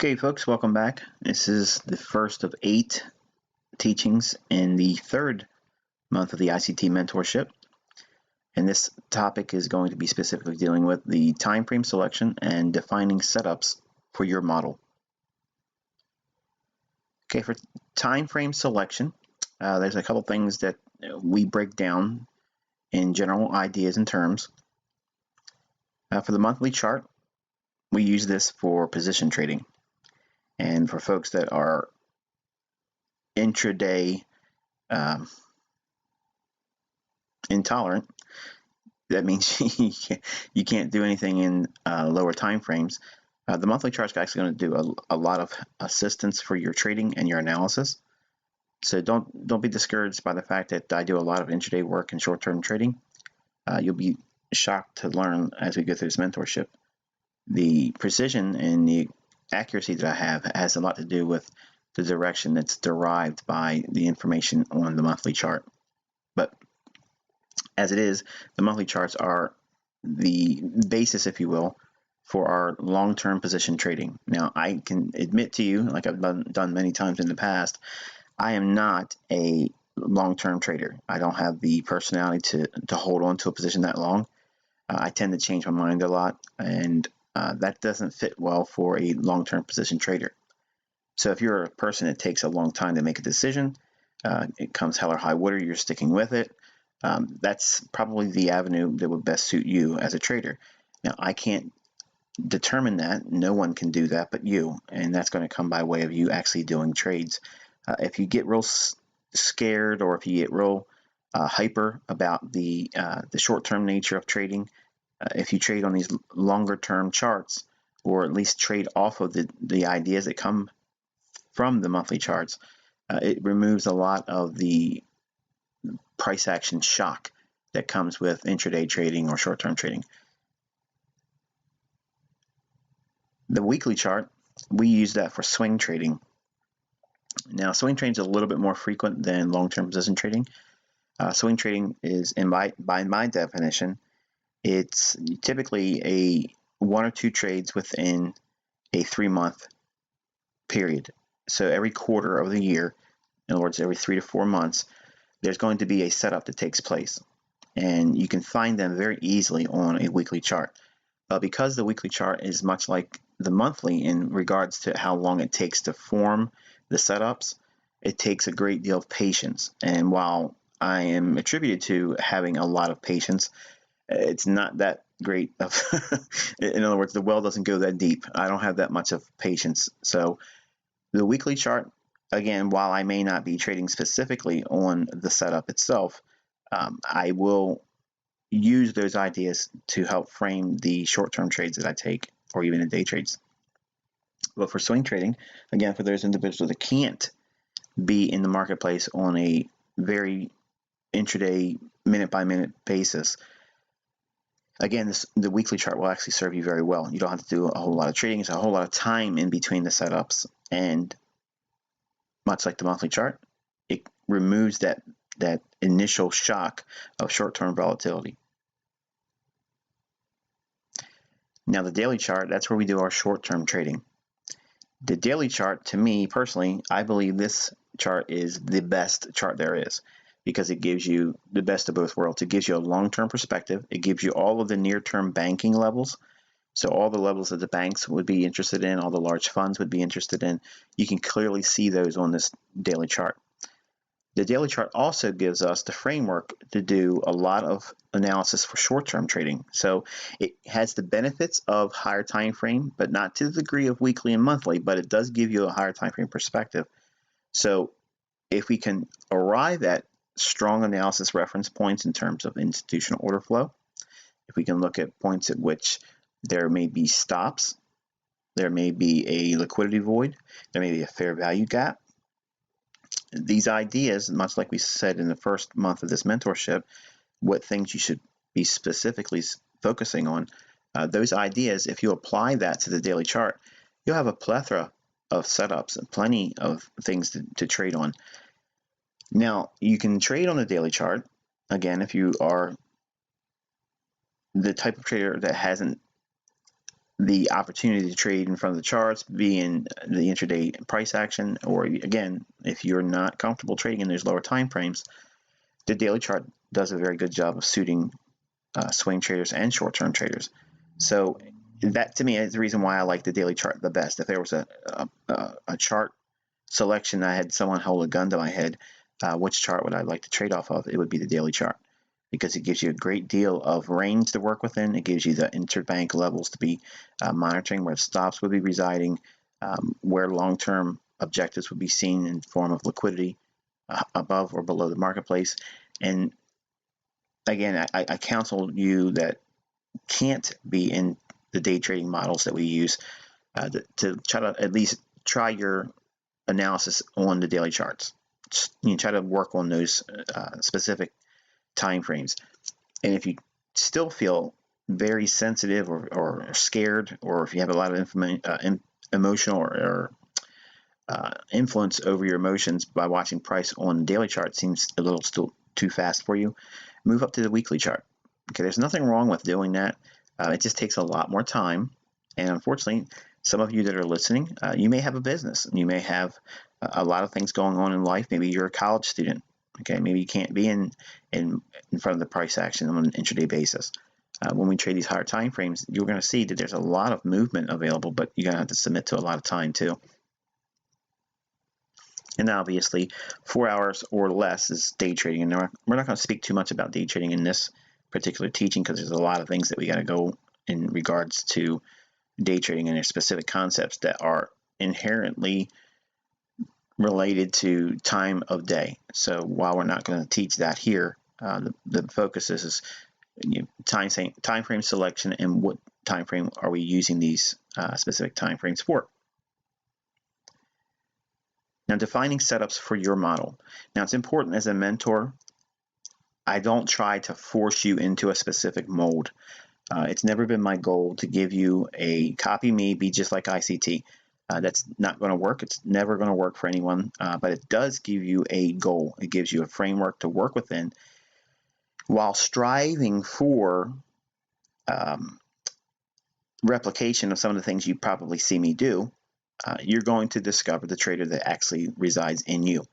Okay, folks, welcome back. This is the first of 8 teachings in the third month of the ICT mentorship. And this topic is going to be specifically dealing with the time frame selection and defining setups for your model. Okay, for time frame selection, there's a couple things that we break down in general ideas and terms. For the monthly chart, we use this for position trading. And for folks that are intraday intolerant, that means you can't do anything in lower time frames. The monthly chart is actually going to do a lot of assistance for your trading and your analysis. So don't be discouraged by the fact that I do a lot of intraday work and short-term trading. You'll be shocked to learn as we go through this mentorship. The precision and the accuracy that I have has a lot to do with the direction that's derived by the information on the monthly chart. But as it is, the monthly charts are the basis, if you will, for our long-term position trading. Now, I can admit to you, like I've done many times in the past, I am not a long-term trader. I don't have the personality to hold on to a position that long. I tend to change my mind a lot, and that doesn't fit well for a long-term position trader. So if you're a person that takes a long time to make a decision, it comes hell or high water, you're sticking with it, that's probably the avenue that would best suit you as a trader. Now, I can't determine that. No one can do that but you, and that's going to come by way of you actually doing trades. If you get real scared, or if you get real hyper about the short-term nature of trading, if you trade on these longer-term charts, or at least trade off of the ideas that come from the monthly charts, it removes a lot of the price action shock that comes with intraday trading or short-term trading. The weekly chart, we use that for swing trading. Now, swing trading is a little bit more frequent than long-term position trading. Swing trading is, by my definition, it's typically a 1 or 2 trades within a 3-month period. So every quarter of the year, in other words, every 3 to 4 months, there's going to be a setup that takes place. And you can find them very easily on a weekly chart. Because the weekly chart is much like the monthly in regards to how long it takes to form the setups, it takes a great deal of patience. And while I am attributed to having a lot of patience, it's not that great of in other words, the well doesn't go that deep. I don't have that much of patience. So the weekly chart, again, while I may not be trading specifically on the setup itself, I will use those ideas to help frame the short-term trades that I take, or even in day trades. But for swing trading, again, for those individuals that can't be in the marketplace on a very intraday, minute-by-minute basis, again, the weekly chart will actually serve you very well. You don't have to do a whole lot of trading. It's a whole lot of time in between the setups. And much like the monthly chart, it removes that initial shock of short-term volatility. Now, the daily chart, that's where we do our short-term trading. The daily chart, to me personally, I believe this chart is the best chart there is, because it gives you the best of both worlds. It gives you a long-term perspective. It gives you all of the near-term banking levels. So all the levels that the banks would be interested in, all the large funds would be interested in, you can clearly see those on this daily chart. The daily chart also gives us the framework to do a lot of analysis for short-term trading. So it has the benefits of higher time frame, but not to the degree of weekly and monthly, but it does give you a higher time frame perspective. So if we can arrive at strong analysis reference points in terms of institutional order flow, if we can look at points at which there may be stops, there may be a liquidity void, there may be a fair value gap. These ideas, much like we said in the first month of this mentorship, what things you should be specifically focusing on, those ideas, if you apply that to the daily chart, you'll have a plethora of setups and plenty of things to trade on. Now, you can trade on the daily chart, again, if you are the type of trader that hasn't the opportunity to trade in front of the charts, be in the intraday price action, or again, if you're not comfortable trading in those lower time frames, the daily chart does a very good job of suiting swing traders and short-term traders. So that to me is the reason why I like the daily chart the best. If there was a chart selection, I had someone hold a gun to my head, which chart would I like to trade off of? It would be the daily chart, because it gives you a great deal of range to work within. It gives you the interbank levels to be monitoring, where stops would be residing, where long-term objectives would be seen in form of liquidity above or below the marketplace. And again, I counsel you that can't be in the day trading models that we use to try to at least try your analysis on the daily charts. Try to work on those specific time frames. And if you still feel very sensitive or scared, or if you have a lot of emotional or influence over your emotions by watching price on the daily chart seems a little still too fast for you, move up to the weekly chart. Okay, there's nothing wrong with doing that. It just takes a lot more time. And unfortunately, some of you that are listening, you may have a business, and you may have a lot of things going on in life. Maybe you're a college student. Okay, maybe you can't be in front of the price action on an intraday basis. When we trade these higher time frames, you're going to see that there's a lot of movement available, but you're going to have to submit to a lot of time too. And obviously, 4 hours or less is day trading. And we're not going to speak too much about day trading in this particular teaching, because there's a lot of things that we got to go in regards to day trading, and there's specific concepts that are inherently related to time of day. So while we're not going to teach that here, the focus is time frame selection and what time frame are we using these specific time frames for. Now, defining setups for your model. Now, it's important as a mentor, I don't try to force you into a specific mold. It's never been my goal to give you a copy me, be just like ICT. That's not going to work. It's never going to work for anyone, but it does give you a goal. It gives you a framework to work within while striving for replication of some of the things you probably see me do. You're going to discover the trader that actually resides in you.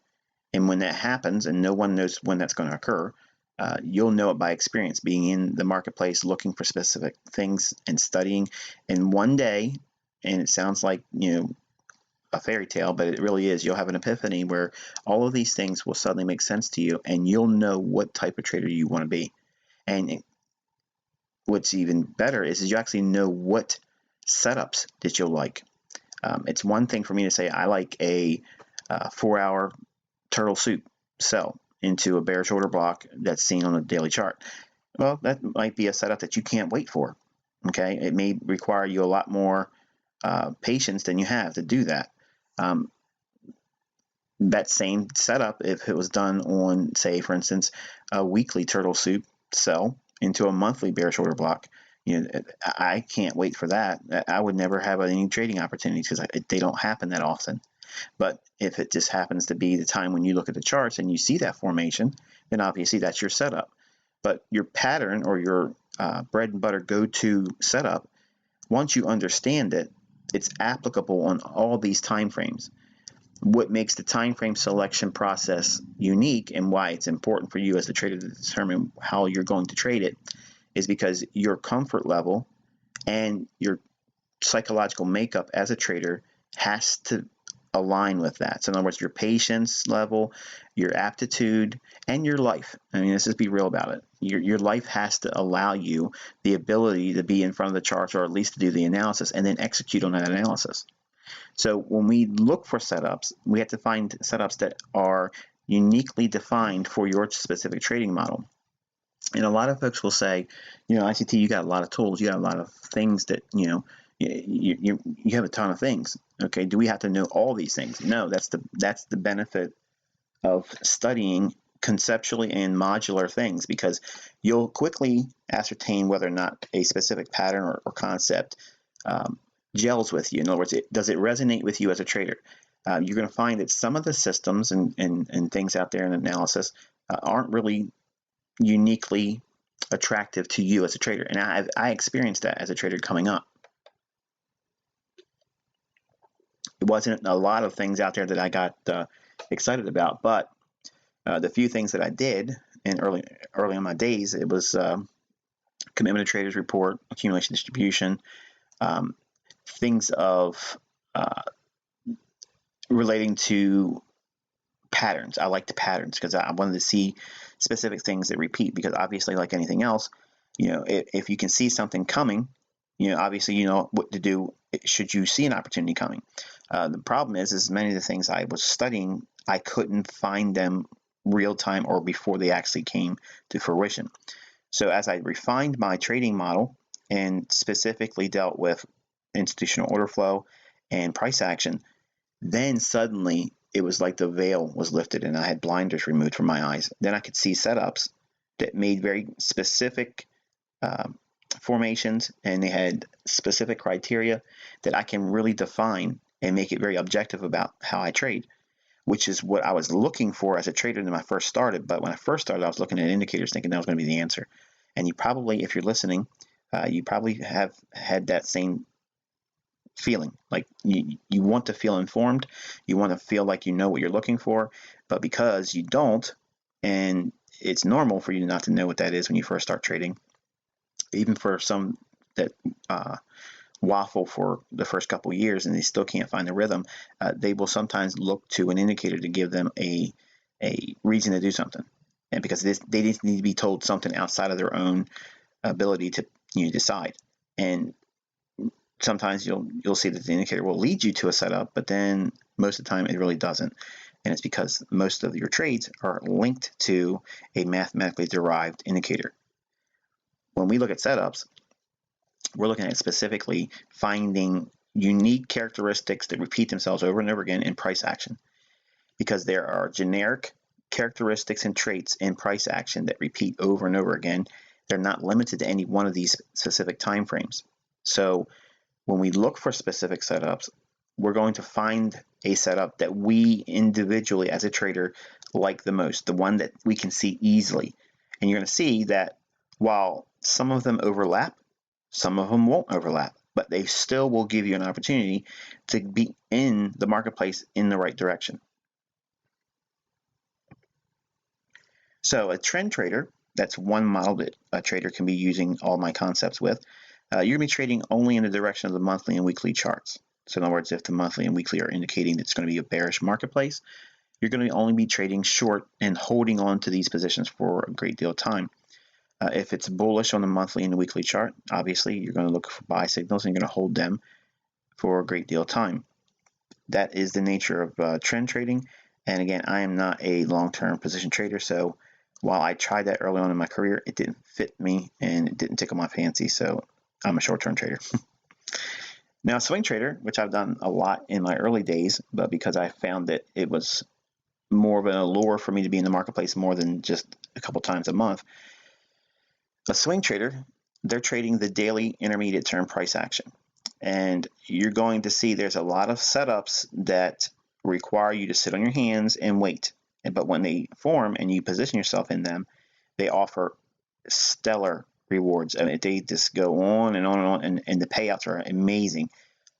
And when that happens, and no one knows when that's going to occur, you'll know it by experience, being in the marketplace, looking for specific things and studying. And one day, and it sounds like, a fairy tale, but it really is, you'll have an epiphany where all of these things will suddenly make sense to you, and you'll know what type of trader you want to be. And what's even better is you actually know what setups that you'll like. It's one thing for me to say I like a 4-hour turtle soup sell into a bearish order block that's seen on a daily chart. Well, that might be a setup that you can't wait for. Okay, it may require you a lot more patience than you have to do that. That same setup, if it was done on, say, for instance, a weekly turtle soup sell into a monthly bearish order block, I can't wait for that. I would never have any trading opportunities because they don't happen that often. But if it just happens to be the time when you look at the charts and you see that formation, then obviously that's your setup. But your pattern, or your bread and butter go-to setup, once you understand it, it's applicable on all these time frames. What makes the time frame selection process unique, and why it's important for you as a trader to determine how you're going to trade it, is because your comfort level and your psychological makeup as a trader has to align with that. So in other words, your patience level, your aptitude, and your life. I mean, let's just be real about it. Your life has to allow you the ability to be in front of the charts, or at least to do the analysis and then execute on that analysis. So when we look for setups, we have to find setups that are uniquely defined for your specific trading model. And a lot of folks will say, ICT, you got a lot of tools, you got a lot of things that, you have a ton of things. Okay, do we have to know all these things? No, that's the benefit of studying conceptually and modular things, because you'll quickly ascertain whether or not a specific pattern or concept gels with you. In other words, does it resonate with you as a trader? You're going to find that some of the systems and things out there in analysis aren't really uniquely attractive to you as a trader. And I experienced that as a trader coming up. It wasn't a lot of things out there that I got excited about, but the few things that I did in early in my days, it was commitment of traders report, accumulation distribution, um, things of relating to patterns. I liked the patterns because I wanted to see specific things that repeat, because obviously, like anything else, if you can see something coming, obviously you know what to do should you see an opportunity coming. The problem is many of the things I was studying, I couldn't find them real time or before they actually came to fruition. So as I refined my trading model and specifically dealt with institutional order flow and price action, then suddenly it was like the veil was lifted and I had blinders removed from my eyes. Then I could see setups that made very specific formations, and they had specific criteria that I can really define and make it very objective about how I trade, which is what I was looking for as a trader when I first started. But when I first started, I was looking at indicators thinking that was going to be the answer. And you probably, if you're listening, you probably have had that same feeling. Like you want to feel informed, you want to feel like you know what you're looking for, but because you don't, and it's normal for you not to know what that is when you first start trading, even for some that waffle for the first couple of years and they still can't find the rhythm, they will sometimes look to an indicator to give them a reason to do something, and because they just need to be told something outside of their own ability to decide. And sometimes you'll see that the indicator will lead you to a setup, but then most of the time it really doesn't. And it's because most of your trades are linked to a mathematically derived indicator. When we look at setups, we're looking at specifically finding unique characteristics that repeat themselves over and over again in price action, because there are generic characteristics and traits in price action that repeat over and over again. They're not limited to any one of these specific time frames. So when we look for specific setups, we're going to find a setup that we individually as a trader like the most, the one that we can see easily. And you're going to see that while some of them overlap, some of them won't overlap, but they still will give you an opportunity to be in the marketplace in the right direction. So a trend trader, that's one model that a trader can be using all my concepts with. You're going to be trading only in the direction of the monthly and weekly charts. So in other words, if the monthly and weekly are indicating that it's going to be a bearish marketplace, you're going to only be trading short and holding on to these positions for a great deal of time. If it's bullish on the monthly and the weekly chart, obviously you're going to look for buy signals and you're going to hold them for a great deal of time. That is the nature of trend trading. And again, I am not a long-term position trader, so while I tried that early on in my career, it didn't fit me and it didn't tickle my fancy, so I'm a short-term trader. Now, swing trader, which I've done a lot in my early days, but because I found that it was more of an allure for me to be in the marketplace more than just a couple times a month. A swing trader, they're trading the daily intermediate term price action. And you're going to see there's a lot of setups that require you to sit on your hands and wait. But when they form and you position yourself in them, they offer stellar rewards. I mean, they just go on and on and on, and the payouts are amazing.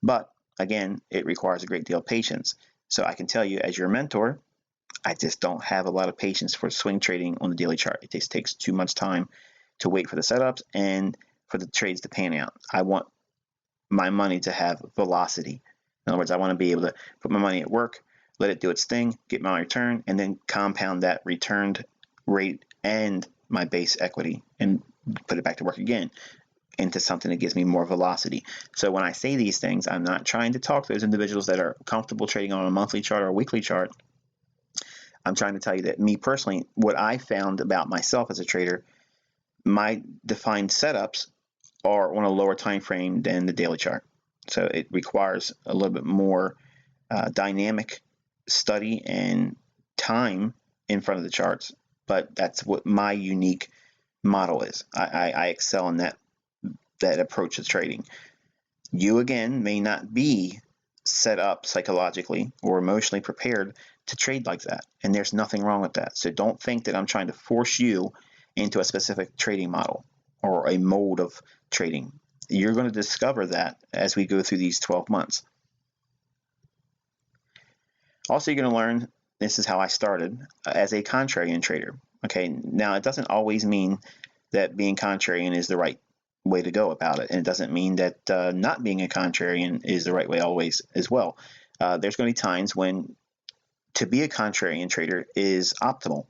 But again, it requires a great deal of patience. So I can tell you, as your mentor, I just don't have a lot of patience for swing trading on the daily chart. It just takes too much time to wait for the setups and for the trades to pan out. I want my money to have velocity. In other words, I want to be able to put my money at work, let it do its thing, get my return, and then compound that returned rate and my base equity and put it back to work again into something that gives me more velocity. So when I say these things, I'm not trying to talk to those individuals that are comfortable trading on a monthly chart or a weekly chart. I'm trying to tell you that me personally, what I found about myself as a trader, my defined setups are on a lower time frame than the daily chart. So it requires a little bit more dynamic study and time in front of the charts, but that's what my unique model is. I excel in that approach to trading. You, again, may not be set up psychologically or emotionally prepared to trade like that, and there's nothing wrong with that. So don't think that I'm trying to force you into a specific trading model or a mode of trading. You're going to discover that as we go through these 12 months. Also, you're going to learn, this is how I started, as a contrarian trader. Okay, now it doesn't always mean that being contrarian is the right way to go about it, and it doesn't mean that not being a contrarian is the right way always as well. There's going to be times when to be a contrarian trader is optimal,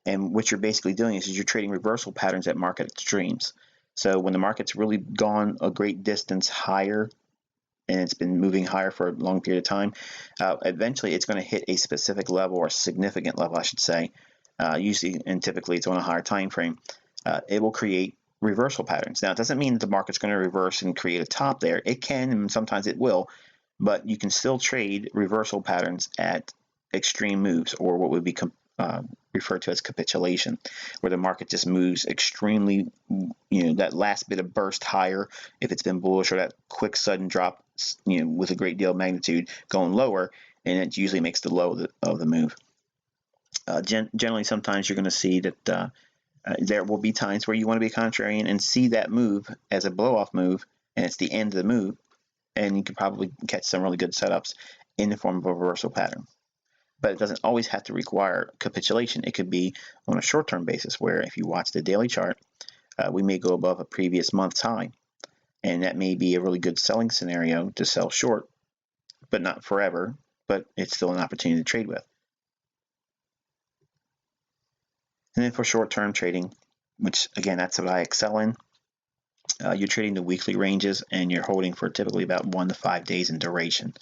and what you're basically doing is you're trading reversal patterns at market extremes. So when the market's really gone a great distance higher and it's been moving higher for a long period of time, eventually it's going to hit a specific level, or a significant level, I should say. Usually and typically it's on a higher time frame. It will create reversal patterns. Now, it doesn't mean that the market's going to reverse and create a top there. It can, and sometimes it will, but you can still trade reversal patterns at extreme moves, or what would be referred to as capitulation, where the market just moves extremely, that last bit of burst higher if it's been bullish, or that quick sudden drop, with a great deal of magnitude going lower, and it usually makes the low of the move. Generally, sometimes you're going to see that there will be times where you want to be a contrarian and see that move as a blow-off move, and it's the end of the move, and you can probably catch some really good setups in the form of a reversal pattern. But it doesn't always have to require capitulation. It could be on a short-term basis, where if you watch the daily chart, we may go above a previous month's high, and that may be a really good selling scenario to sell short, but not forever, but it's still an opportunity to trade with. And then for short-term trading, which again, that's what I excel in, you're trading the weekly ranges, and you're holding for typically about 1 to 5 days in duration.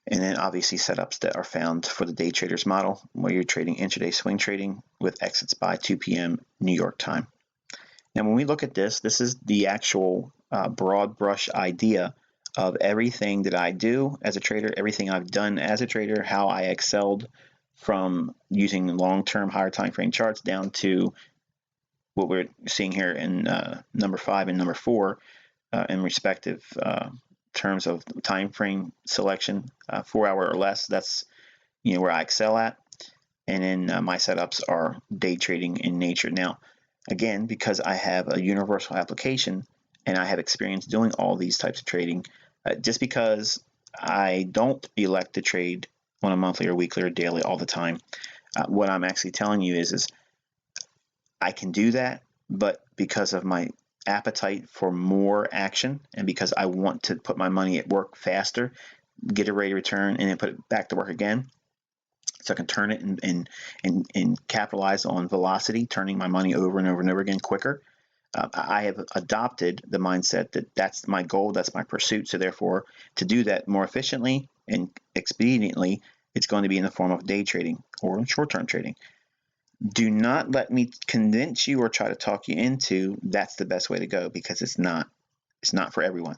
And then obviously setups that are found for the day traders model, where you're trading intraday swing trading with exits by 2 p.m. New York time. Now, when we look at this is the actual broad brush idea of everything that I do as a trader, everything I've done as a trader, how I excelled from using long-term higher time frame charts down to what we're seeing here in number 5 and number 4 in respective terms of time frame selection, 4 hour or less. That's where I excel at. And then my setups are day trading in nature. Now, again, because I have a universal application and I have experience doing all these types of trading, just because I don't elect to trade on a monthly or weekly or daily all the time, what I'm actually telling you is I can do that, but because of my appetite for more action, and because I want to put my money at work faster, get a rate of return, and then put it back to work again, so I can turn it and capitalize on velocity, turning my money over and over and over again quicker. I have adopted the mindset that that's my goal, that's my pursuit. So therefore, to do that more efficiently and expediently, it's going to be in the form of day trading or short-term trading. Do not let me convince you or try to talk you into that's the best way to go, because it's not. It's not for everyone.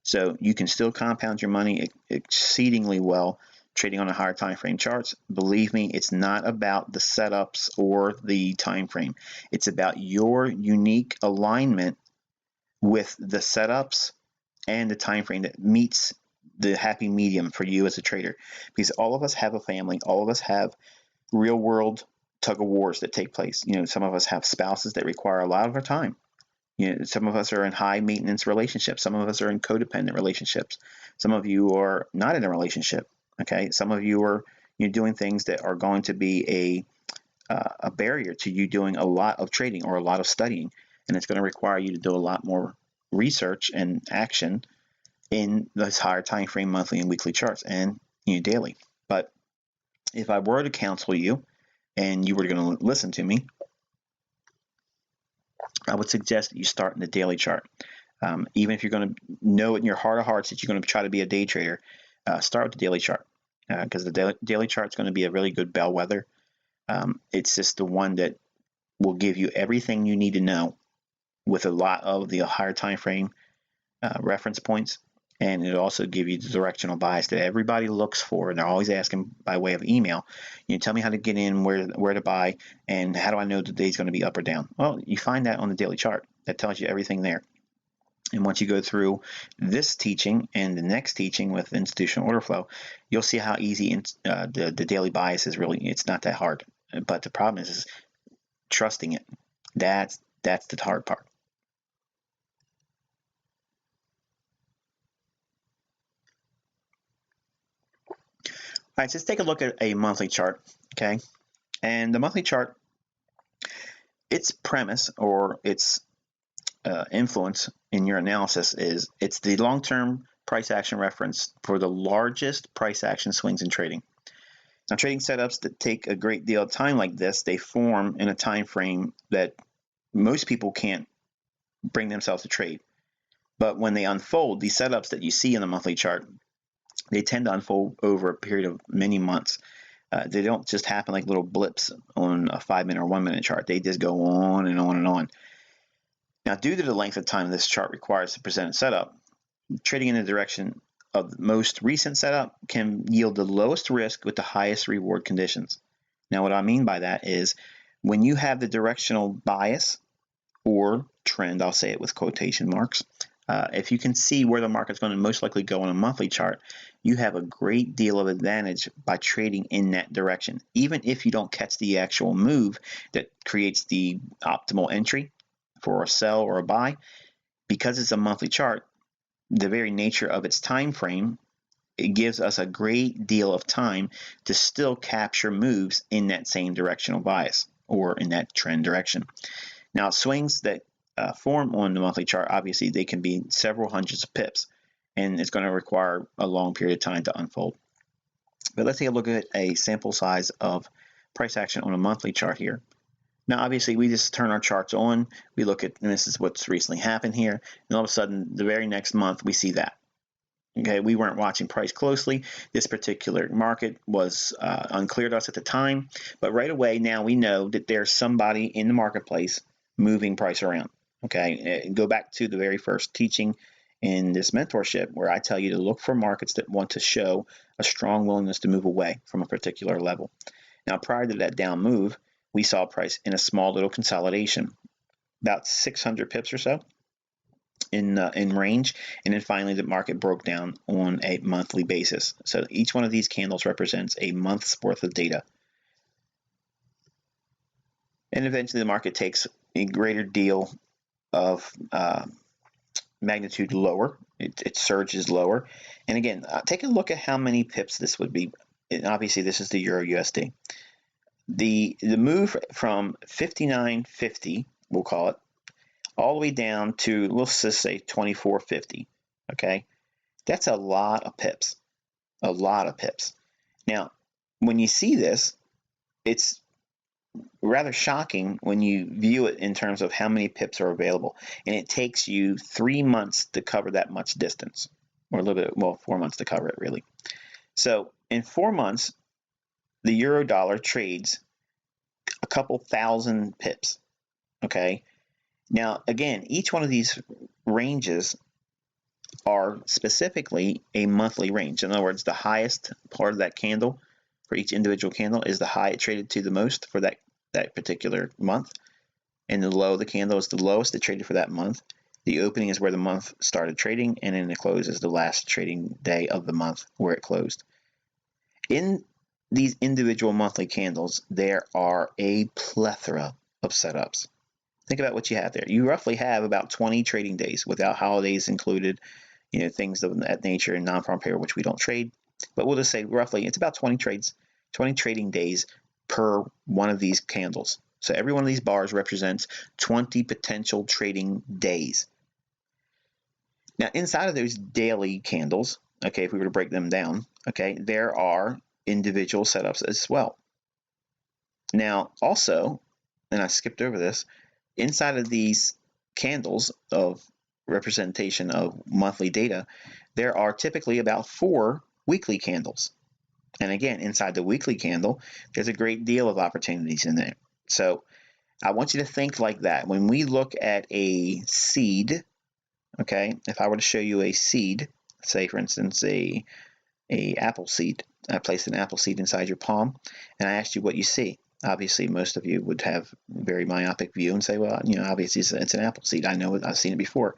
So you can still compound your money exceedingly well trading on a higher time frame charts. Believe me, it's not about the setups or the time frame. It's about your unique alignment with the setups and the time frame that meets the happy medium for you as a trader. Because all of us have a family, all of us have real world tug of wars that take place. Some of us have spouses that require a lot of our time. Some of us are in high maintenance relationships. Some of us are in codependent relationships. Some of you are not in a relationship. Okay. Some of you are doing things that are going to be a barrier to you doing a lot of trading or a lot of studying, and it's going to require you to do a lot more research and action in those higher time frame monthly and weekly charts and daily. But if I were to counsel you and you were going to listen to me, I would suggest that you start in the daily chart. Even if you're going to know in your heart of hearts that you're going to try to be a day trader, start with the daily chart, because the daily chart is going to be a really good bellwether. It's just the one that will give you everything you need to know with a lot of the higher time frame reference points, and it'll also give you the directional bias that everybody looks for, and they're always asking by way of email. Tell me how to get in, where to buy, and how do I know the day's going to be up or down? Well, you find that on the daily chart. That tells you everything there. And once you go through this teaching and the next teaching with institutional order flow, you'll see how easy the daily bias is. Really, it's not that hard. But the problem is trusting it. That's the hard part. right, so let's take a look at a monthly chart, okay? And the monthly chart, its premise or its influence in your analysis is it's the long-term price action reference for the largest price action swings in trading. Now, trading setups that take a great deal of time like this, they form in a time frame that most people can't bring themselves to trade. But when they unfold, these setups that you see in the monthly chart, they tend to unfold over a period of many months. They don't just happen like little blips on a 5-minute or 1-minute chart. They just go on and on and on. Now, due to the length of time this chart requires to present a setup, trading in the direction of the most recent setup can yield the lowest risk with the highest reward conditions. Now, what I mean by that is when you have the directional bias or trend, I'll say it with quotation marks, if you can see where the market's going to most likely go on a monthly chart, you have a great deal of advantage by trading in that direction. Even if you don't catch the actual move that creates the optimal entry for a sell or a buy, because it's a monthly chart, the very nature of its time frame, it gives us a great deal of time to still capture moves in that same directional bias or in that trend direction. Now, swings that form on the monthly chart, obviously, they can be several hundreds of pips, and it's going to require a long period of time to unfold. But let's take a look at a sample size of price action on a monthly chart here. Now, obviously, we just turn our charts on. We look at, and this is what's recently happened here, and all of a sudden, the very next month, we see that. Okay, we weren't watching price closely. This particular market was unclear to us at the time, but right away now we know that there's somebody in the marketplace moving price around. Okay, go back to the very first teaching in this mentorship where I tell you to look for markets that want to show a strong willingness to move away from a particular level. Now, prior to that down move, we saw price in a small little consolidation, about 600 pips or so in range, and then finally the market broke down on a monthly basis. So each one of these candles represents a month's worth of data. And eventually the market takes a greater deal of magnitude lower. It surges lower. And again, take a look at how many pips this would be. And obviously, this is the Euro USD. The move from 59.50, we'll call it, all the way down to, let's just say 24.50. Okay, that's a lot of pips. A lot of pips. Now, when you see this, it's rather shocking when you view it in terms of how many pips are available, and it takes you 3 months to cover that much distance, or a little bit, well, 4 months to cover it really. So in 4 months, the euro dollar trades a couple thousand pips. Okay, now again, each one of these ranges are specifically a monthly range. In other words, the highest part of that candle for each individual candle is the high it traded to the most for that particular month, and the low of the candle is the lowest it traded for that month. The opening is where the month started trading, and then the close is the last trading day of the month where it closed. In these individual monthly candles, there are a plethora of setups. Think about what you have there. You roughly have about 20 trading days without holidays included, things of that nature, and non-farm payroll, which we don't trade. But we'll just say roughly it's about 20 trading days per one of these candles. So every one of these bars represents 20 potential trading days. Now, inside of those daily candles, okay, if we were to break them down, okay, there are individual setups as well. Now, also, and I skipped over this, inside of these candles of representation of monthly data, there are typically about 4 weekly candles. And again, inside the weekly candle, there's a great deal of opportunities in there. So I want you to think like that. When we look at a seed, okay, if I were to show you a seed, say for instance a apple seed, I placed an apple seed inside your palm, and I asked you what you see. Obviously, most of you would have a very myopic view and say, well, obviously it's an apple seed. I know it. I've seen it before.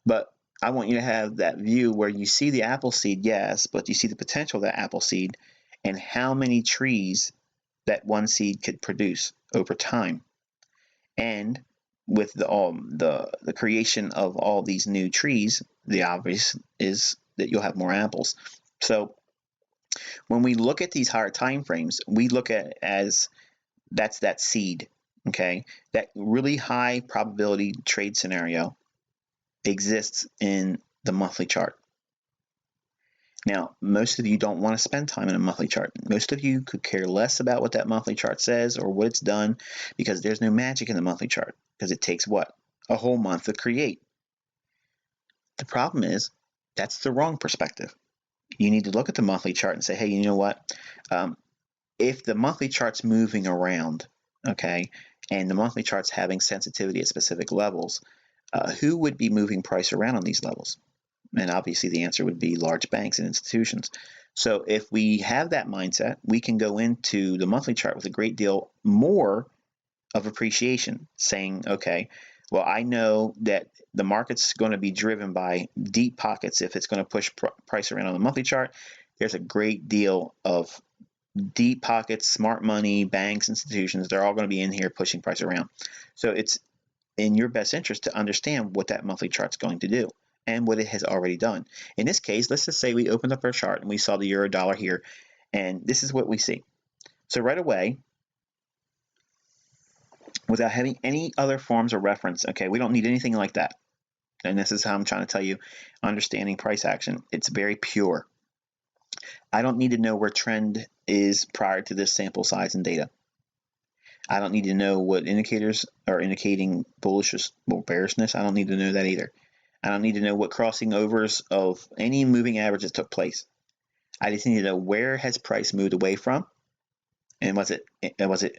But I want you to have that view where you see the apple seed, yes, but you see the potential of that apple seed and how many trees that one seed could produce over time. And with the creation of all these new trees, the obvious is that you'll have more apples. So When we look at these higher time frames, we look at as that's that seed, okay? That really high probability trade scenario exists in the monthly chart. Now, most of you don't want to spend time in a monthly chart. Most of you could care less about what that monthly chart says or what it's done, because there's no magic in the monthly chart, because it takes what? A whole month to create. The problem is that's the wrong perspective. You need to look at the monthly chart and say, hey, you know what? If the monthly chart's moving around, okay, and the monthly chart's having sensitivity at specific levels, who would be moving price around on these levels? And obviously the answer would be large banks and institutions. So if we have that mindset, we can go into the monthly chart with a great deal more of appreciation, saying, okay, well, I know that the market's going to be driven by deep pockets. If it's going to push price around on the monthly chart, there's a great deal of deep pockets, smart money, banks, institutions, they're all going to be in here pushing price around. So it's in your best interest to understand what that monthly chart's going to do and what it has already done. In this case, let's just say we opened up our chart and we saw the euro dollar here, and this is what we see. So right away, without having any other forms of reference, okay, we don't need anything like that. And this is how I'm trying to tell you, understanding price action, it's very pure. I don't need to know where trend is prior to this sample size and data. I don't need to know what indicators are indicating bullishness or bearishness. I don't need to know that either. I don't need to know what crossing overs of any moving averages took place. I just need to know where has price moved away from, and was it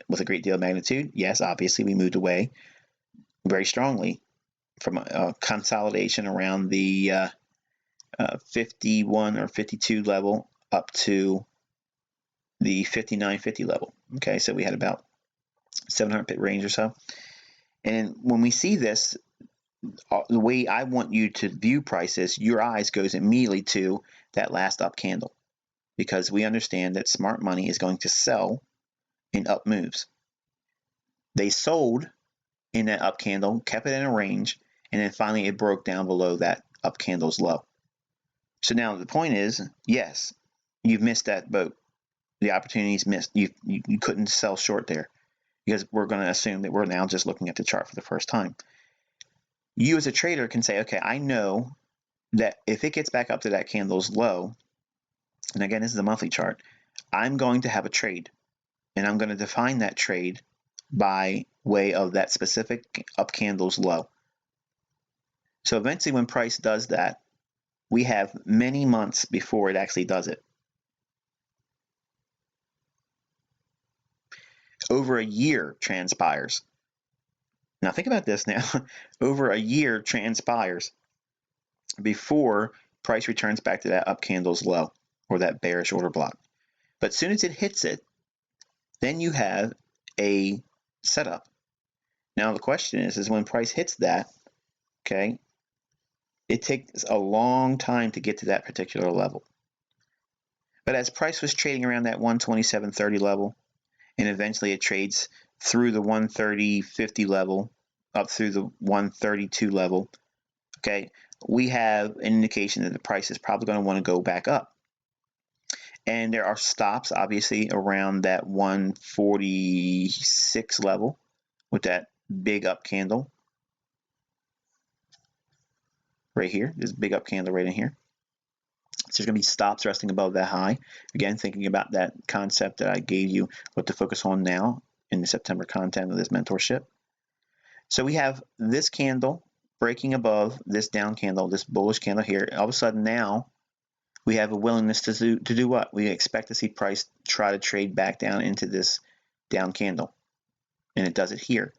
with a great deal of magnitude? Yes, obviously we moved away very strongly from a consolidation around the 51 or 52 level up to the 59.50 level. Okay, so we had about 700 pip range or so. And when we see this, the way I want you to view prices, your eyes goes immediately to that last up candle, because we understand that smart money is going to sell in up moves. They sold in that up candle, kept it in a range, and then finally it broke down below that up candle's low. So now the point is, yes, you've missed that boat. The opportunity's missed. You couldn't sell short there, because we're going to assume that we're now just looking at the chart for the first time. You as a trader can say, okay, I know that if it gets back up to that candle's low, and again, this is a monthly chart, I'm going to have a trade, and I'm going to define that trade by way of that specific up candle's low. So eventually when price does that, we have many months before it actually does it. Over a year transpires. Now think about this now. Over a year transpires before price returns back to that up candle's low or that bearish order block. But as soon as it hits it, then you have a setup. Now the question is when price hits that, okay, it takes a long time to get to that particular level. But as price was trading around that 127.30 level, and eventually it trades through the 130.50 level up through the 132 level, okay, we have an indication that the price is probably going to want to go back up. And there are stops obviously around that 146 level with that big up candle right here, this big up candle right in here. So there's going to be stops resting above that high. Again, thinking about that concept that I gave you, what to focus on now in the September content of this mentorship. So we have this candle breaking above this down candle, this bullish candle here. All of a sudden now we have a willingness to do what? We expect to see price try to trade back down into this down candle. And it does it here.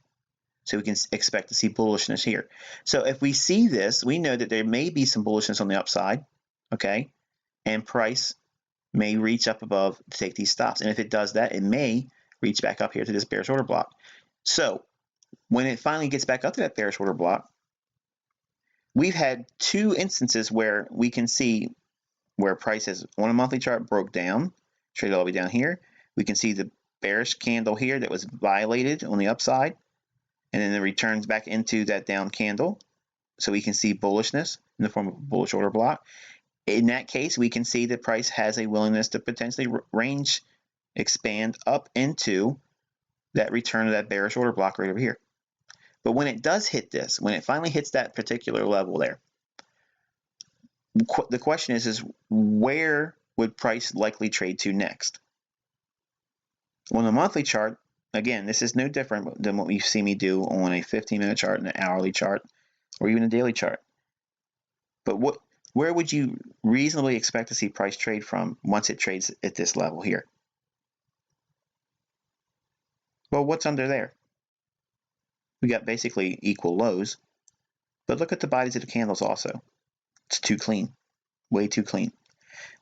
So we can expect to see bullishness here. So if we see this, we know that there may be some bullishness on the upside, okay? And price may reach up above to take these stops. And if it does that, it may reach back up here to this bearish order block. So when it finally gets back up to that bearish order block, we've had two instances where we can see where price has on a monthly chart broke down, traded all the way down here. We can see the bearish candle here that was violated on the upside, and then it returns back into that down candle. So we can see bullishness in the form of a bullish order block. In that case, we can see the price has a willingness to potentially range expand up into that return of that bearish order block right over here. But when it does hit this, when it finally hits that particular level there, the question is where would price likely trade to next? On the monthly chart, again, this is no different than what you see me do on a 15-minute chart and an hourly chart or even a daily chart. But where would you reasonably expect to see price trade from once it trades at this level here? Well, what's under there? We got basically equal lows, but look at the bodies of the candles also. It's too clean, way too clean.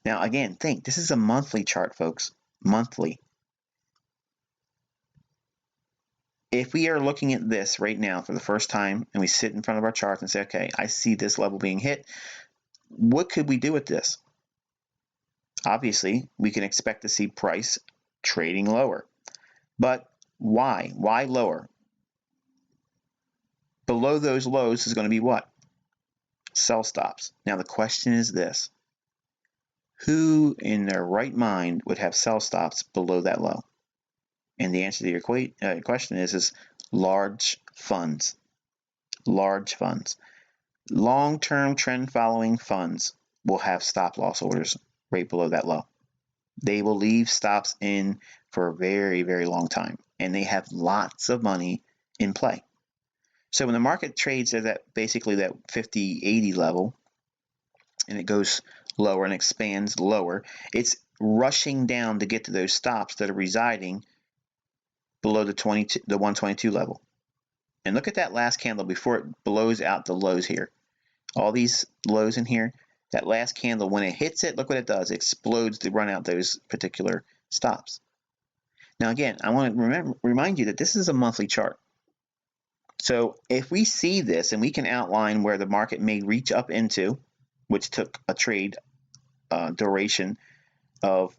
Now, again, think, this is a monthly chart, folks, monthly. If we are looking at this right now for the first time and we sit in front of our charts and say, okay, I see this level being hit, what could we do with this? Obviously, we can expect to see price trading lower. But why? Why lower? Below those lows is going to be what? Sell stops. Now the question is this. Who in their right mind would have sell stops below that low? And the answer to your question is large funds. Large funds. Long-term trend following funds will have stop loss orders right below that low. They will leave stops in for a very, very long time, and they have lots of money in play. So when the market trades at that basically that 50-80 level, and it goes lower and expands lower, it's rushing down to get to those stops that are residing below the 122 level. And look at that last candle before it blows out the lows here. All these lows in here, that last candle, when it hits it, look what it does. It explodes to run out those particular stops. Now again, I want to remind you that this is a monthly chart. So if we see this and we can outline where the market may reach up into, which took a trade duration of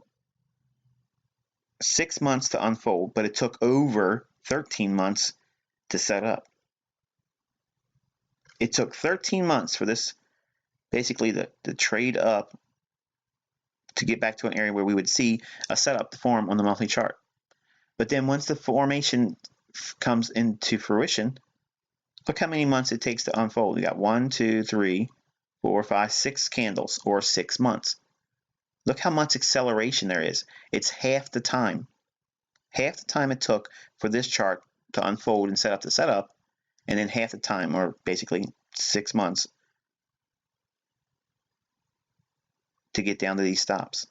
6 months to unfold, but it took over 13 months to set up. It took 13 months for this, basically the trade up to get back to an area where we would see a setup to form on the monthly chart. But then once the formation comes into fruition, look how many months it takes to unfold. We got 1, 2, 3, 4, 5, 6 candles, or 6 months. Look how much acceleration there is. It's half the time. Half the time it took for this chart to unfold and set up the setup, and then half the time, or basically 6 months, to get down to these stops.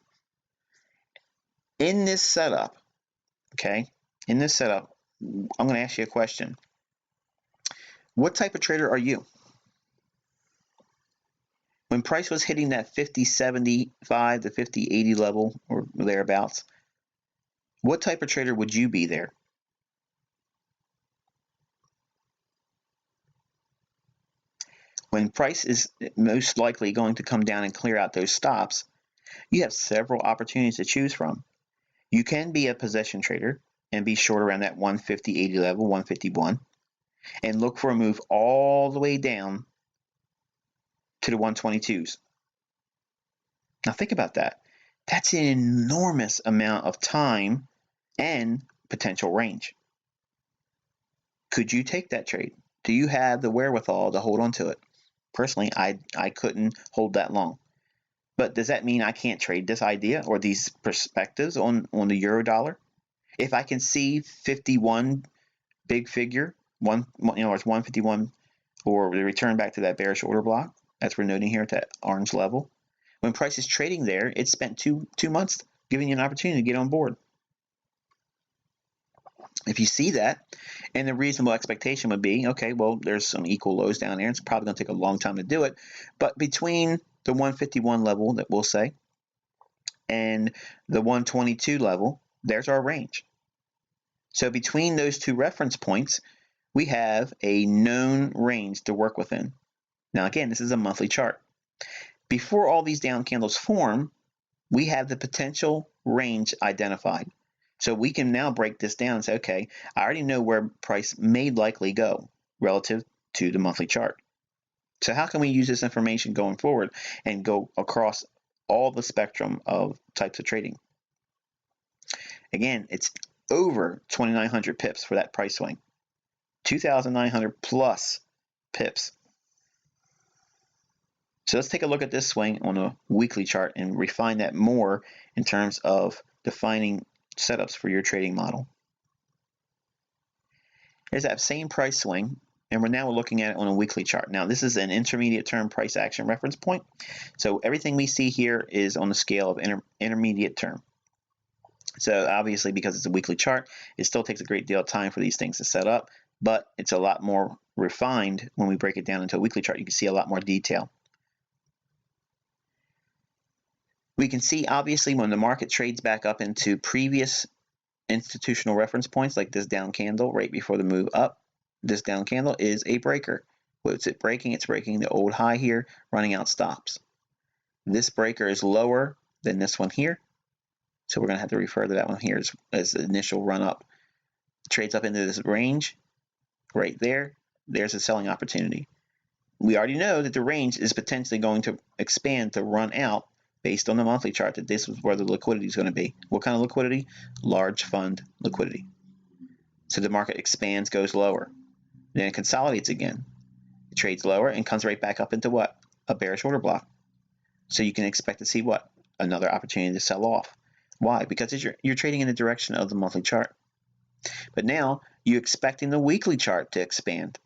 In this setup, okay, I'm going to ask you a question. What type of trader are you? When price was hitting that 50.75 to 50.80 level or thereabouts, what type of trader would you be there? When price is most likely going to come down and clear out those stops, you have several opportunities to choose from. You can be a possession trader and be short around that 150.80 level, 151, and look for a move all the way down to the 122s. Now think about that. That's an enormous amount of time and potential range. Could you take that trade? Do you have the wherewithal to hold on to it? Personally, I couldn't hold that long. But does that mean I can't trade this idea or these perspectives on the euro dollar? If I can see 51 big figure, it's 151, or the return back to that bearish order block, as we're noting here at that orange level. When price is trading there, it spent two months giving you an opportunity to get on board. If you see that, and the reasonable expectation would be, okay, well, there's some equal lows down there. It's probably going to take a long time to do it. But between the 151 level that we'll say and the 122 level, there's our range. So between those two reference points, we have a known range to work within. Now, again, this is a monthly chart. Before all these down candles form, we have the potential range identified. So we can now break this down and say, okay, I already know where price may likely go relative to the monthly chart. So how can we use this information going forward and go across all the spectrum of types of trading? Again, it's over 2,900 pips for that price swing. 2,900 plus pips. So let's take a look at this swing on a weekly chart and refine that more in terms of defining setups for your trading model. Here's that same price swing, and we're looking at it on a weekly chart. Now, this is an intermediate term price action reference point. So everything we see here is on the scale of intermediate term. So obviously, because it's a weekly chart, it still takes a great deal of time for these things to set up, but it's a lot more refined when we break it down into a weekly chart. You can see a lot more detail. We can see, obviously, when the market trades back up into previous institutional reference points, like this down candle right before the move up, this down candle is a breaker. What's it breaking? It's breaking the old high here, running out stops. This breaker is lower than this one here, so we're going to have to refer to that one here as the initial run up. Trades up into this range right there. There's a selling opportunity. We already know that the range is potentially going to expand to run out based on the monthly chart, that this is where the liquidity is going to be. What kind of liquidity? Large fund liquidity. So the market expands, goes lower. Then it consolidates again. It trades lower and comes right back up into what? A bearish order block. So you can expect to see what? Another opportunity to sell off. Why? Because you're trading in the direction of the monthly chart. But now you're expecting the weekly chart to expand.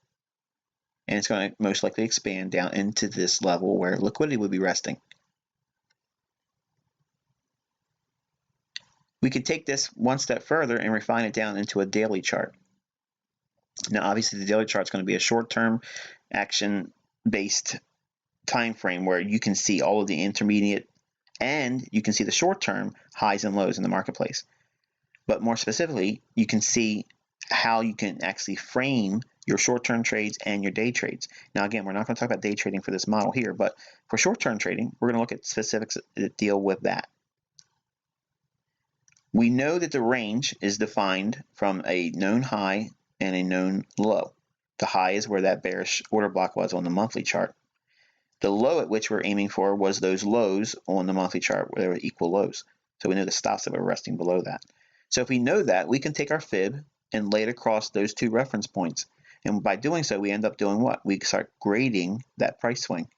And it's going to most likely expand down into this level where liquidity would be resting. We could take this one step further and refine it down into a daily chart. Now, obviously, the daily chart is going to be a short-term action-based time frame where you can see all of the intermediate and you can see the short-term highs and lows in the marketplace. But more specifically, you can see how you can actually frame your short-term trades and your day trades. Now, again, we're not going to talk about day trading for this model here, but for short-term trading, we're going to look at specifics that deal with that. We know that the range is defined from a known high and a known low. The high is where that bearish order block was on the monthly chart. The low at which we're aiming for was those lows on the monthly chart where there were equal lows. So we know the stops that were resting below that. So if we know that, we can take our fib and lay it across those two reference points. And by doing so, we end up doing what? We start grading that price swing.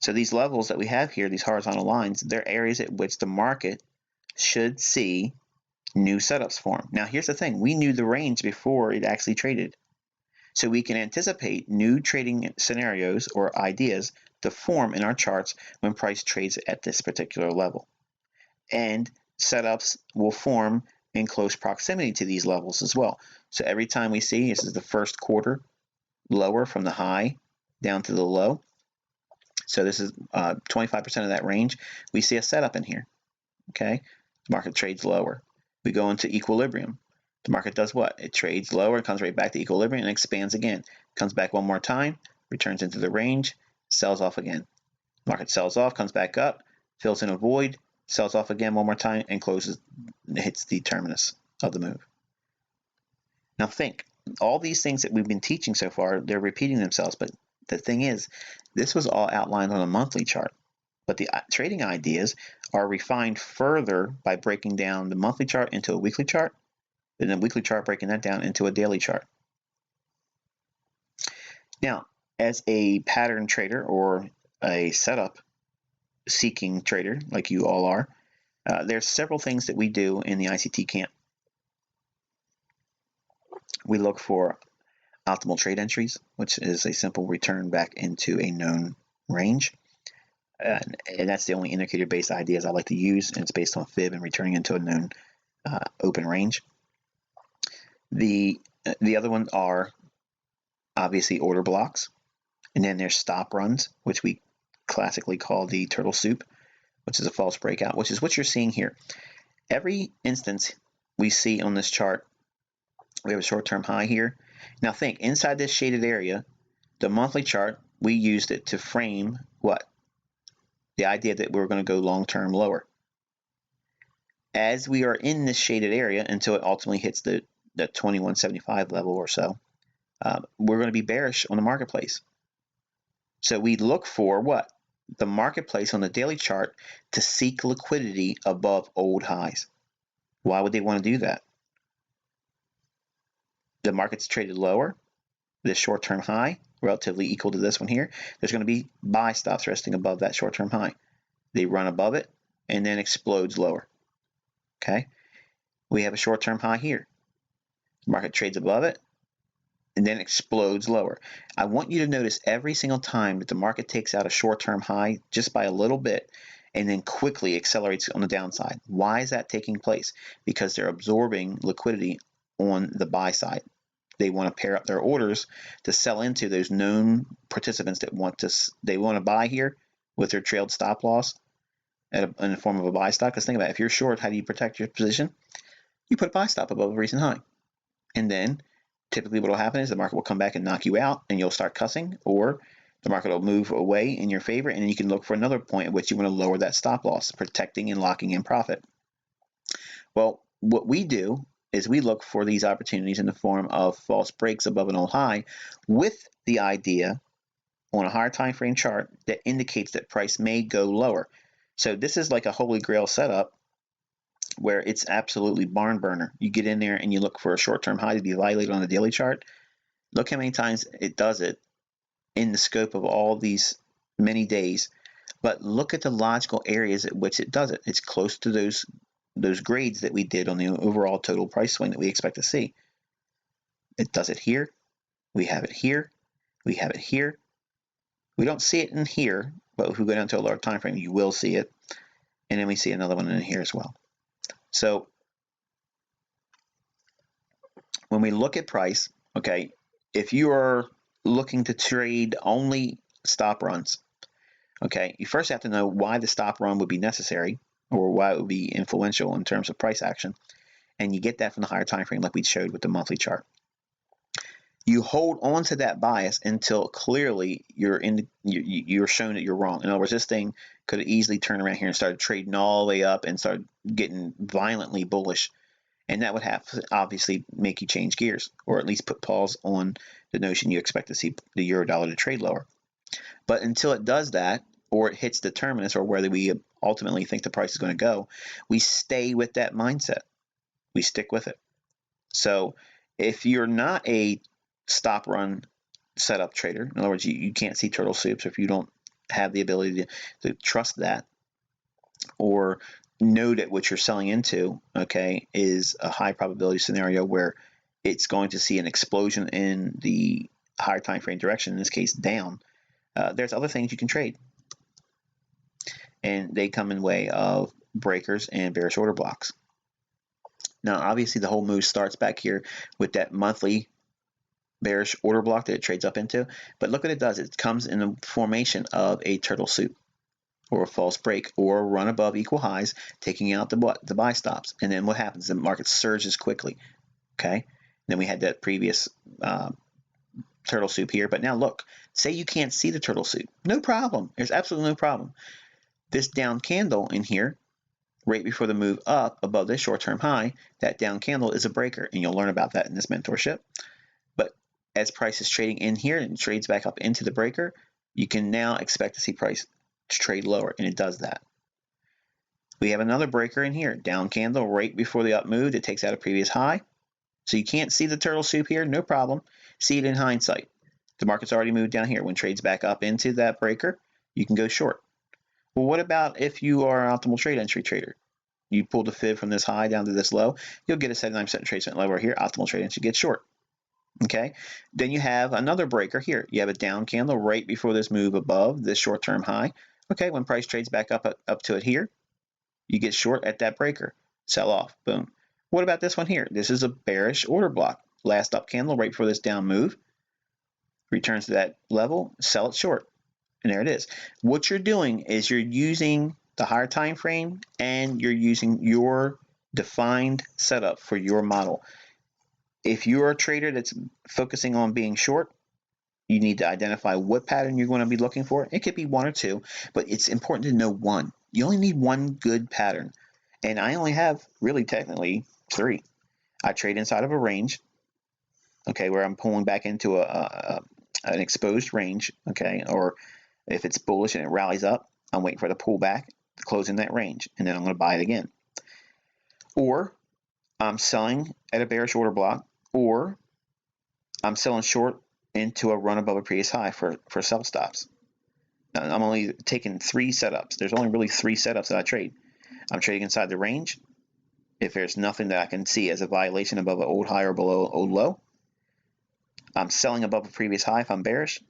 So these levels that we have here, these horizontal lines, they're areas at which the market should see new setups form. Now, here's the thing. We knew the range before it actually traded. So we can anticipate new trading scenarios or ideas to form in our charts when price trades at this particular level. And setups will form in close proximity to these levels as well. So every time we see, this is the first quarter lower from the high down to the low. So this is 25% of that range. We see a setup in here. Okay. The market trades lower. We go into equilibrium. The market does what? It trades lower, comes right back to equilibrium, and expands again. Comes back one more time, returns into the range, sells off again. The market sells off, comes back up, fills in a void, sells off again one more time, and closes, hits the terminus of the move. Now think, all these things that we've been teaching so far, they're repeating themselves, but the thing is, this was all outlined on a monthly chart. But the trading ideas are refined further by breaking down the monthly chart into a weekly chart, and then weekly chart breaking that down into a daily chart. Now, as a pattern trader or a setup seeking trader, like you all are, there's several things that we do in the ICT camp. We look for optimal trade entries, which is a simple return back into a known range. And that's the only indicator-based ideas I like to use, and it's based on fib and returning into a known open range. The other ones are obviously order blocks, and then there's stop runs, which we classically call the turtle soup, which is a false breakout, which is what you're seeing here. Every instance we see on this chart, we have a short-term high here. Now think, inside this shaded area, the monthly chart, we used it to frame what? The idea that we're going to go long-term lower. As we are in this shaded area until it ultimately hits the 2175 level or so, we're going to be bearish on the marketplace. So we look for what? The marketplace on the daily chart to seek liquidity above old highs. Why would they want to do that? The market's traded lower, this short-term high, relatively equal to this one here. There's going to be buy stops resting above that short-term high. They run above it and then explodes lower. Okay, we have a short-term high here. The market trades above it and then explodes lower. I want you to notice every single time that the market takes out a short-term high just by a little bit and then quickly accelerates on the downside. Why is that taking place? Because they're absorbing liquidity on the buy side. They want to pair up their orders to sell into those known participants that want to buy here with their trailed stop loss in the form of a buy stop. Because think about it, if you're short, how do you protect your position? You put a buy stop above a recent high. And then typically what will happen is the market will come back and knock you out and you'll start cussing, or the market will move away in your favor, and then you can look for another point at which you want to lower that stop loss, protecting and locking in profit. Well, what we do is we look for these opportunities in the form of false breaks above an old high with the idea on a higher time frame chart that indicates that price may go lower. So this is like a holy grail setup where it's absolutely barn burner. You get in there and you look for a short-term high to be violated on the daily chart. Look how many times it does it in the scope of all these many days. But look at the logical areas at which it does it. It's close to those grades that we did on the overall total price swing that we expect to see. It does it here. We have it here. We have it here. We don't see it in here, but if we go down to a lower time frame, you will see it. And then we see another one in here as well. So when we look at price, okay, if you are looking to trade only stop runs, okay, you first have to know why the stop run would be necessary or why it would be influential in terms of price action. And you get that from the higher time frame like we showed with the monthly chart. You hold on to that bias until clearly you're shown that you're wrong. In other words, this thing could easily turn around here and start trading all the way up and start getting violently bullish. And that would have to obviously make you change gears, or at least put pause on the notion you expect to see the euro dollar to trade lower. But until it does that, or it hits the terminus, or whether we ultimately think the price is going to go, we stay with that mindset. We stick with it. So if you're not a stop run setup trader, in other words, you can't see turtle soups, if you don't have the ability to trust that, or know that what you're selling into, okay, is a high probability scenario where it's going to see an explosion in the higher time frame direction, in this case down, there's other things you can trade. And they come in way of breakers and bearish order blocks. Now, obviously, the whole move starts back here with that monthly bearish order block that it trades up into. But look what it does. It comes in the formation of a turtle soup, or a false break, or a run above equal highs, taking out the buy stops. And then what happens? The market surges quickly. Okay. Then we had that previous turtle soup here. But now look, say you can't see the turtle soup. No problem. There's absolutely no problem. This down candle in here, right before the move up above this short-term high, that down candle is a breaker, and you'll learn about that in this mentorship. But as price is trading in here and trades back up into the breaker, you can now expect to see price trade lower, and it does that. We have another breaker in here, down candle right before the up move that takes out a previous high. So you can't see the turtle soup here, no problem. See it in hindsight. The market's already moved down here. When trades back up into that breaker, you can go short. Well, what about if you are an optimal trade entry trader? You pull the fib from this high down to this low, you'll get a 79% trade level here. Optimal trade entry, get short. Okay, then you have another breaker here. You have a down candle right before this move above this short-term high. Okay, when price trades back up to it here, you get short at that breaker. Sell off. Boom. What about this one here? This is a bearish order block. Last up candle right before this down move. Returns to that level. Sell it short. And there it is. What you're doing is you're using the higher time frame and you're using your defined setup for your model. If you're a trader that's focusing on being short, you need to identify what pattern you're going to be looking for. It could be one or two, but it's important to know one. You only need one good pattern. And I only have really technically three. I trade inside of a range, okay, where I'm pulling back into a an exposed range, okay, or if it's bullish and it rallies up, I'm waiting for the pullback to close in that range, and then I'm going to buy it again. Or I'm selling at a bearish order block, or I'm selling short into a run above a previous high for sell stops. Now, I'm only taking 3 setups. There's only really 3 setups that I trade. I'm trading inside the range. If there's nothing that I can see as a violation above an old high or below an old low, I'm selling above a previous high if I'm bearish,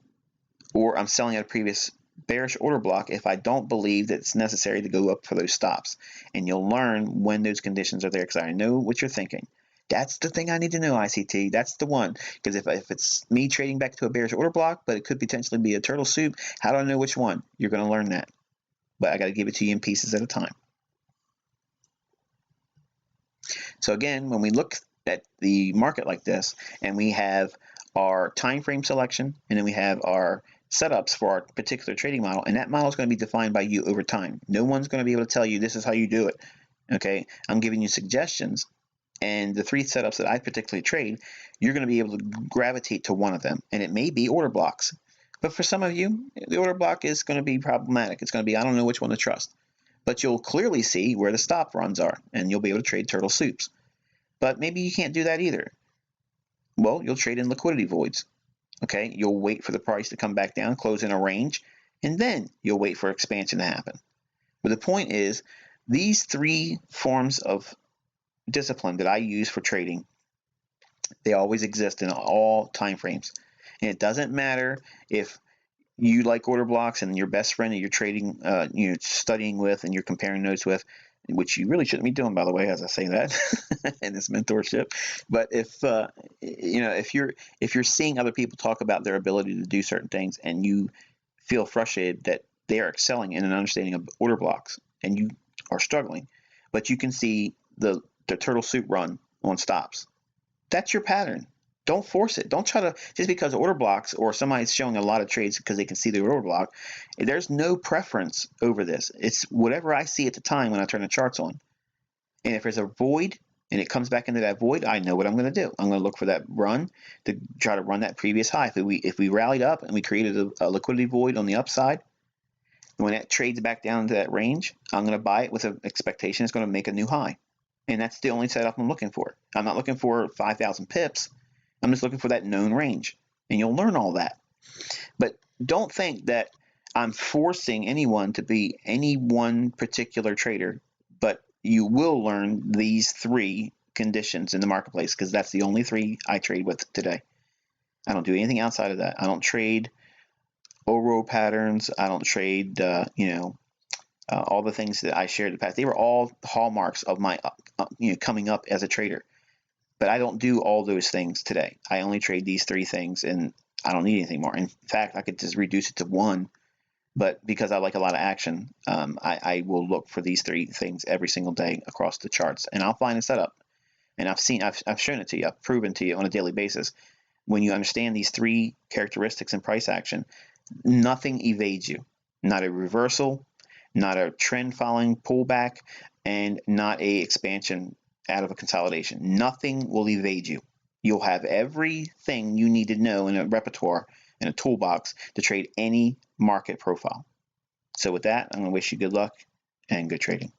or I'm selling at a previous bearish order block if I don't believe that it's necessary to go up for those stops. And you'll learn when those conditions are there, because I know what you're thinking. That's the thing I need to know, ICT. That's the one. Because if it's me trading back to a bearish order block, but it could potentially be a turtle soup, how do I know which one? You're going to learn that. But I got to give it to you in pieces at a time. So again, when we look at the market like this, and we have our time frame selection, and then we have our setups for our particular trading model, and that model is going to be defined by you over time. No one's going to be able to tell you this is how you do it. Okay, I'm giving you suggestions, and the 3 setups that I particularly trade, you're going to be able to gravitate to one of them, and it may be order blocks. But for some of you, the order block is going to be problematic. It's going to be, I don't know which one to trust. But you'll clearly see where the stop runs are, and you'll be able to trade turtle soups. But maybe you can't do that either. Well, you'll trade in liquidity voids. Okay, you'll wait for the price to come back down, close in a range, and then you'll wait for expansion to happen. But the point is, these 3 forms of discipline that I use for trading, they always exist in all time frames. And it doesn't matter if you like order blocks and your best friend that you're trading, you're studying with and you're comparing notes with, which you really shouldn't be doing, by the way, as I say that in this mentorship. But if if you're seeing other people talk about their ability to do certain things, and you feel frustrated that they are excelling in an understanding of order blocks, and you are struggling, but you can see the turtle soup run on stops, that's your pattern. Don't force it. Don't try to, just because order blocks or somebody's showing a lot of trades because they can see the order block, there's no preference over this. It's whatever I see at the time when I turn the charts on. And if there's a void and it comes back into that void, I know what I'm going to do. I'm going to look for that run to try to run that previous high. If we rallied up and we created a liquidity void on the upside, when that trades back down into that range, I'm going to buy it with an expectation it's going to make a new high. And that's the only setup I'm looking for. I'm not looking for 5,000 pips. I'm just looking for that known range. And you'll learn all that. But don't think that I'm forcing anyone to be any one particular trader, but you will learn these 3 conditions in the marketplace, because that's the only 3 I trade with today. I don't do anything outside of that. I don't trade Oro patterns. I don't trade, all the things that I shared in the past. They were all hallmarks of my, coming up as a trader. But I don't do all those things today. I only trade these 3 things, and I don't need anything more. In fact, I could just reduce it to 1. But because I like a lot of action, I will look for these 3 things every single day across the charts, and I'll find a setup. And I've shown it to you. I've proven to you on a daily basis. When you understand these 3 characteristics in price action, nothing evades you. Not a reversal, not a trend following pullback, and not a expansion out of a consolidation. Nothing will evade you. You'll have everything you need to know in a repertoire, in a toolbox, to trade any market profile. So with that, I'm going to wish you good luck and good trading.